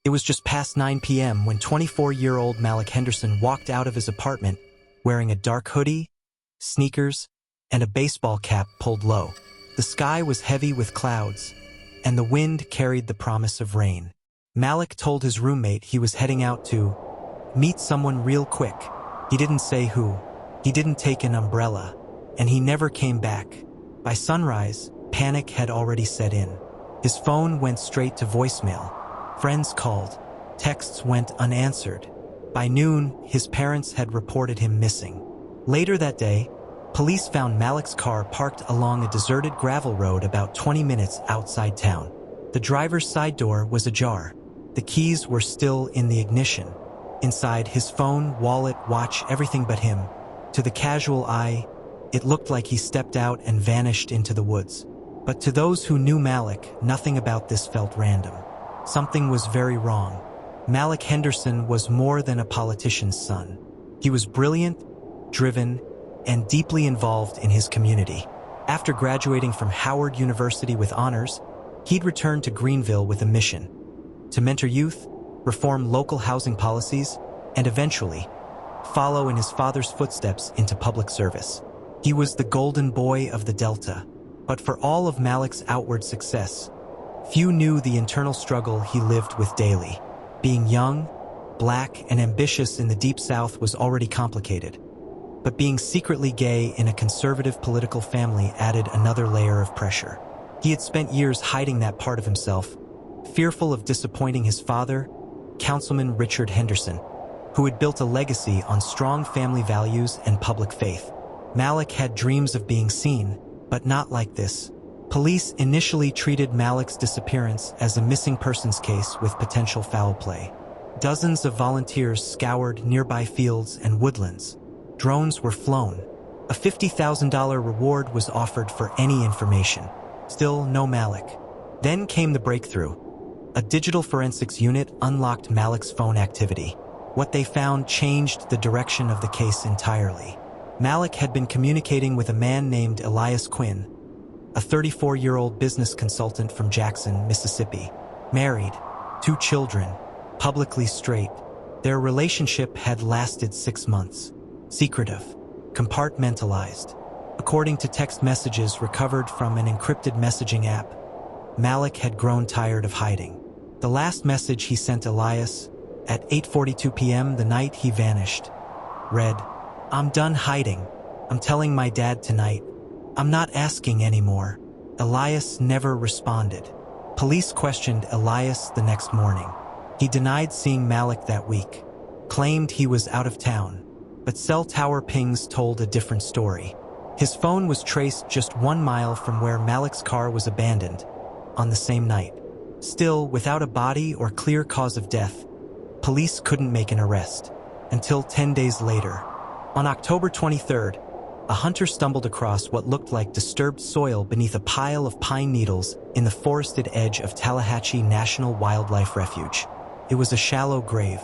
It was just past 9 p.m. when 24-year-old Malik Henderson walked out of his apartment wearing a dark hoodie, sneakers, and a baseball cap pulled low. The sky was heavy with clouds, and the wind carried the promise of rain. Malik told his roommate he was heading out to meet someone real quick. He didn't say who. He didn't take an umbrella, and he never came back. By sunrise, panic had already set in. His phone went straight to voicemail. Friends called. Texts went unanswered. By noon, his parents had reported him missing. Later that day, police found Malik's car parked along a deserted gravel road about 20 minutes outside town. The driver's side door was ajar. The keys were still in the ignition. Inside, his phone, wallet, watch, everything but him. To the casual eye, it looked like he stepped out and vanished into the woods. But to those who knew Malik, nothing about this felt random. Something was very wrong. Malik Henderson was more than a politician's son. He was brilliant, driven, and deeply involved in his community. After graduating from Howard University with honors, he'd returned to Greenville with a mission: to mentor youth, reform local housing policies, and eventually follow in his father's footsteps into public service. He was the golden boy of the Delta, but for all of Malik's outward success, few knew the internal struggle he lived with daily. Being young, black, and ambitious in the Deep South was already complicated, but being secretly gay in a conservative political family added another layer of pressure. He had spent years hiding that part of himself, fearful of disappointing his father, Councilman Richard Henderson, who had built a legacy on strong family values and public faith. Malik had dreams of being seen, but not like this. Police initially treated Malik's disappearance as a missing persons case with potential foul play. Dozens of volunteers scoured nearby fields and woodlands. Drones were flown. A $50,000 reward was offered for any information. Still no Malik. Then came the breakthrough. A digital forensics unit unlocked Malik's phone activity. What they found changed the direction of the case entirely. Malik had been communicating with a man named Elias Quinn, a 34-year-old business consultant from Jackson, Mississippi. Married, 2 children, publicly straight. Their relationship had lasted 6 months. Secretive, compartmentalized. According to text messages recovered from an encrypted messaging app, Malik had grown tired of hiding. The last message he sent Elias, at 8:42 p.m. the night he vanished, read, "I'm done hiding. I'm telling my dad tonight. I'm not asking anymore." Elias never responded. Police questioned Elias the next morning. He denied seeing Malik that week, claimed he was out of town, but cell tower pings told a different story. His phone was traced just 1 mile from where Malik's car was abandoned on the same night. Still, without a body or clear cause of death, police couldn't make an arrest until 10 days later. On October 23rd, a hunter stumbled across what looked like disturbed soil beneath a pile of pine needles in the forested edge of Tallahatchie National Wildlife Refuge. It was a shallow grave.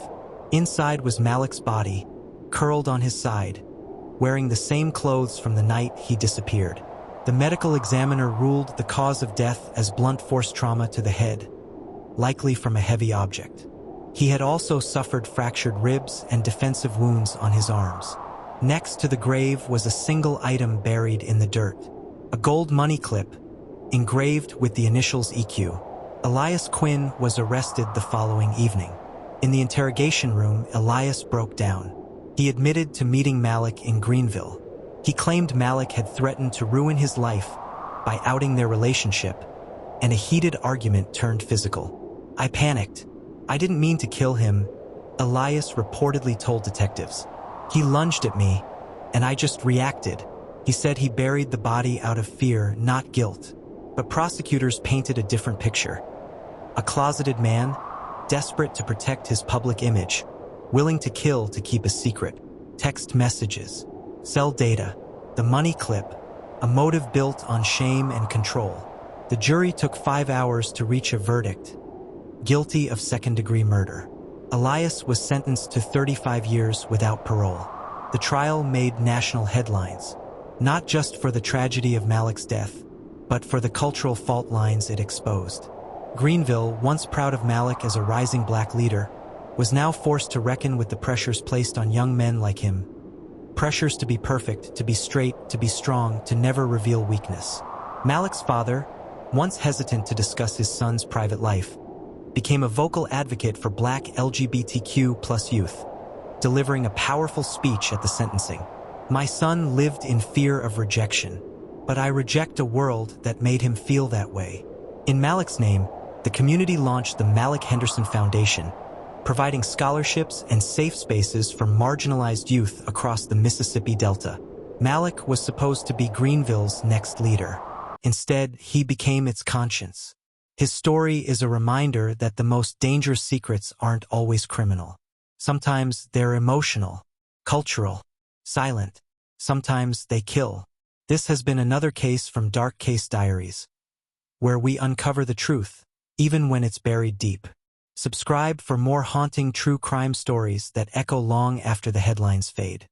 Inside was Malik's body, curled on his side, wearing the same clothes from the night he disappeared. The medical examiner ruled the cause of death as blunt force trauma to the head, likely from a heavy object. He had also suffered fractured ribs and defensive wounds on his arms. Next to the grave was a single item buried in the dirt, a gold money clip engraved with the initials EQ. Elias Quinn was arrested the following evening. In the interrogation room, Elias broke down. He admitted to meeting Malik in Greenville. He claimed Malik had threatened to ruin his life by outing their relationship, and a heated argument turned physical. "I panicked. I didn't mean to kill him," Elias reportedly told detectives. "He lunged at me, and I just reacted." He said he buried the body out of fear, not guilt. But prosecutors painted a different picture. A closeted man, desperate to protect his public image, willing to kill to keep a secret. Text messages, cell data, the money clip, a motive built on shame and control. The jury took 5 hours to reach a verdict: guilty of second-degree murder. Elias was sentenced to 35 years without parole. The trial made national headlines, not just for the tragedy of Malik's death, but for the cultural fault lines it exposed. Greenville, once proud of Malik as a rising black leader, was now forced to reckon with the pressures placed on young men like him. Pressures to be perfect, to be straight, to be strong, to never reveal weakness. Malik's father, once hesitant to discuss his son's private life, became a vocal advocate for black LGBTQ+ youth, delivering a powerful speech at the sentencing. "My son lived in fear of rejection, but I reject a world that made him feel that way." In Malik's name, the community launched the Malik Henderson Foundation, providing scholarships and safe spaces for marginalized youth across the Mississippi Delta. Malik was supposed to be Greenville's next leader. Instead, he became its conscience. His story is a reminder that the most dangerous secrets aren't always criminal. Sometimes they're emotional, cultural, silent. Sometimes they kill. This has been another case from Dark Case Diaries, where we uncover the truth, even when it's buried deep. Subscribe for more haunting true crime stories that echo long after the headlines fade.